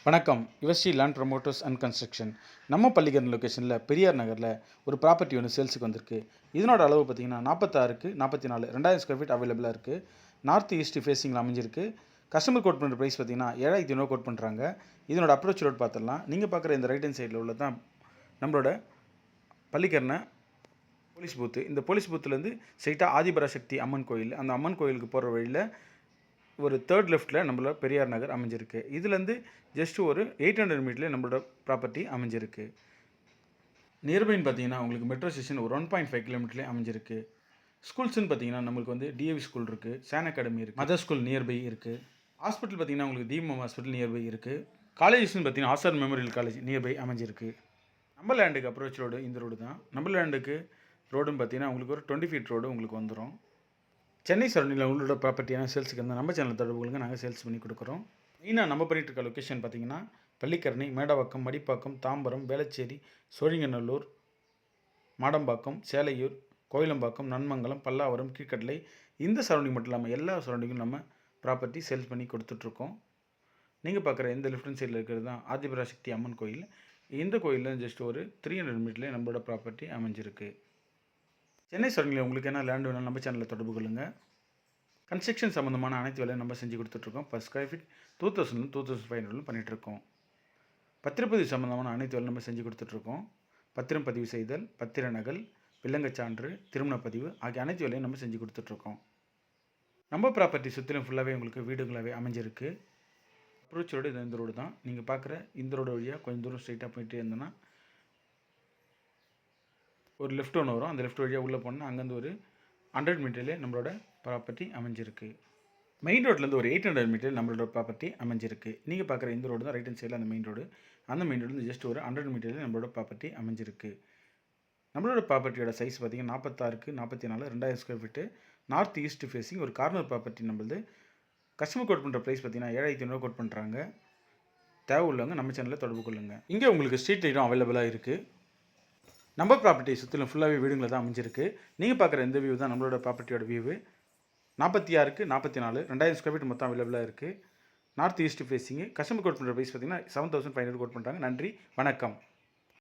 வணக்கம். Yuvasri land promoters and construction. நம்ம பள்ளிக்கரணை லொக்கேஷனில் பெரியார் நகரில் ஒரு ப்ராப்பர்ட்டி ஒன்று சேல்ஸுக்கு வந்திருக்கு. இதனோட அளவு பார்த்தீங்கன்னா 46க்கு 44 2000 ஸ்கொயர் ஃபீட் அவைலபிளாக இருக்குது. நார்த் ஈஸ்ட் ஃபேஸிங்கில் அமைஞ்சிருக்கு. கஸ்டமர் கோட் பண்ணுற ப்ரைஸ் பார்த்தீங்கன்னா 7500 கோட் பண்ணுறாங்க. இதனோட அப்ரோச் ரோட் பார்த்துடலாம். நீங்கள் பார்க்குற இந்த ரைட் ஹேண்ட் சைடில் உள்ள தான் நம்மளோட பள்ளிக்கரணை போலீஸ் பூத்து. இந்த போலீஸ் பூத்துலேருந்து ஸ்ட்ரைட்டாக ஆதிபராசக்தி அம்மன் கோயில், அந்த அம்மன் கோயிலுக்கு போகிற வழியில் ஒரு தேர்ட் லெஃப்ட்டில் நம்மளோட பெரியார் நகர் அமைஞ்சிருக்கு. இதுலேருந்து ஜஸ்ட் ஒரு 800 மீட்டரில் நம்மளோட ப்ராப்பர்ட்டி அமைஞ்சிருக்கு. நியர்பைன்னு பார்த்தீங்கன்னா உங்களுக்கு மெட்ரோ ஸ்டேஷன் ஒரு 1.5 கிலோமீட்டர்லேயே அமைஞ்சிருக்கு. ஸ்கூல்ஸ்ன்னு பார்த்தீங்கன்னா நம்மளுக்கு வந்து டிஏவி ஸ்கூல் இருக்குது, சான் அகாடமி இருக்குது, மதர் ஸ்கூல் நியர்பை இருக்குது. ஹாஸ்பிட்டல் பார்த்தீங்கன்னா உங்களுக்கு தீபம் ஹாஸ்பிட்டல் நியர்பை இருக்குது. காலேஜஸ்ன்னு பார்த்தீங்கன்னா ஆசார் மெமோரியல் காலேஜ் நியர்பை அமைஞ்சிருக்கு. நம்ம லேண்டுக்கு அப்ரோச் ரோடு இந்த ரோடு தான். நம்ம லேண்டுக்கு ரோடுன்னு பார்த்தீங்கன்னா உங்களுக்கு ஒரு 20 ஃபீட் ரோடு உங்களுக்கு வந்துடும். சென்னை சரௌண்டிங்கில் உங்களோட ப்ராப்பர்ட்டியான சேல்ஸுக்கு இருந்தால் நம்ம சேனல் தொடர்புகளுக்கு நாங்கள் சேல்ஸ் பண்ணி கொடுக்குறோம். மெயினாக நம்ம பண்ணிகிட்டு இருக்க லொக்கேஷன் பார்த்தீங்கன்னா பள்ளிக்கரணை, மேடவாக்கம், மடிப்பாக்கம், தாம்பரம், வேளச்சேரி, சோழிங்கநல்லூர், மாடம்பாக்கம், சேலையூர், கோயிலம்பாக்கம், நன்மங்கலம், பல்லாவரம், கீழ்கட்டளை, இந்த சரௌண்டிங் மட்டும் இல்லாமல் எல்லா சரௌண்டிங்கும் நம்ம ப்ராப்பர்ட்டி சேல்ஸ் பண்ணி கொடுத்துட்ருக்கோம். நீங்கள் பார்க்குற இந்த லெஃப்ட் ஹேண்ட் சைடில் இருக்கிறது தான் ஆதிபராசக்தி அம்மன் கோயில். இந்த கோயிலில் ஜஸ்ட் ஒரு 300 மீட்டரில் நம்மளோட ப்ராப்பர்ட்டி அமைஞ்சிருக்கு. சென்னை சரௌண்டிங்கில் உங்களுக்கு என்ன லேண்ட் வேணாலும் நம்ம சேனலில் தொடர்பு கொள்ளுங்கள். கன்ஸ்ட்ரக்ஷன் சம்மந்தமான அனைத்து வேலையும் நம்ம செஞ்சு கொடுத்துட்ருக்கோம். பர் ஸ்கொயர் ஃபீட் 2000 2500 பண்ணிகிட்ருக்கோம். பத்திரப்பதிவு சம்மந்தமான அனைத்து வேலையும் நம்ம செஞ்சு கொடுத்துட்ருக்கோம். பத்திரம் பதிவு செய்தல், பத்திர நகல், வில்லங்கச்சான்று, திருமணப்பதிவு ஆகிய அனைத்து வேலையும் நம்ம செஞ்சு கொடுத்துட்ருக்கோம். நம்ம ப்ராப்பர்ட்டி சுற்றிலும் ஃபுல்லாகவே உங்களுக்கு வீடுகளாகவே அமைஞ்சிருக்கு. அப்ரோச் ரோடு இது இந்த ரோடு தான். நீங்கள் பார்க்குற இந்த ரோடு வழியாக கொஞ்சம் தூரம் ஸ்ட்ரைட்டாக போயிட்டே இருந்தோன்னா ஒரு லெஃப்ட் ஒன்று வரும். அந்த லெஃப்ட் வழியாக உள்ளே போனால் அங்கேருந்து ஒரு 100 மீட்டர்லேயே நம்மளோட ப்ராப்பர்ட்டி அமைஞ்சிருக்கு. மெயின் ரோட்லேருந்து ஒரு 800 மீட்டர் நம்மளோட ப்ராப்பர்ட்டி அமைஞ்சிருக்கு. நீங்கள் பார்க்குற இந்த ரோடு தான் ரைட் ஹேண்ட் சைடில் அந்த மெயின் ரோடு. அந்த மெயின் ரோடு ஜஸ்ட் ஒரு 100 மீட்டரில் நம்மளோட ப்ராப்பர்ட்டி அமைஞ்சிருக்கு. நம்மளோட ப்ராப்பர்ட்டியோட சைஸ் பார்த்திங்கன்னா 46க்கு 44 2000 square feet. North east facing ஒரு கார்னர் ப்ராப்பர்ட்டி நம்மளது. கஸ்டமர் கோட் பண்ணுற ப்ரைஸ் பார்த்திங்கன்னா 7500 கோட் பண்ணுறாங்க. தேவை உள்ளவங்க நம்ம சேனலில் தொடர்பு கொள்ளுங்கள். இங்கே உங்களுக்கு ஸ்ட்ரீட் லைட்டும் அவைலபிளாக இருக்குது. நம்ம ப்ராப்பர்ட்டி சுற்றிலும் ஃபுல்லாகவே வீடுங்களை தான் அமைஞ்சிருக்கு. நீங்கள் பார்க்குற இந்த வியூ தான் நம்மளோட ப்ராப்பர்ட்டியோட வியூவு. 46க்கு 44 2000 ஸ்கொயர் ஃபீட் மொத்தம் அவைலபிளாக இருக்குது. North east facing. Customer quote பண்ணுற ப்ரைஸ் பார்த்திங்கன்னா 7500 கோட் பண்ணுறாங்க. நன்றி, வணக்கம்.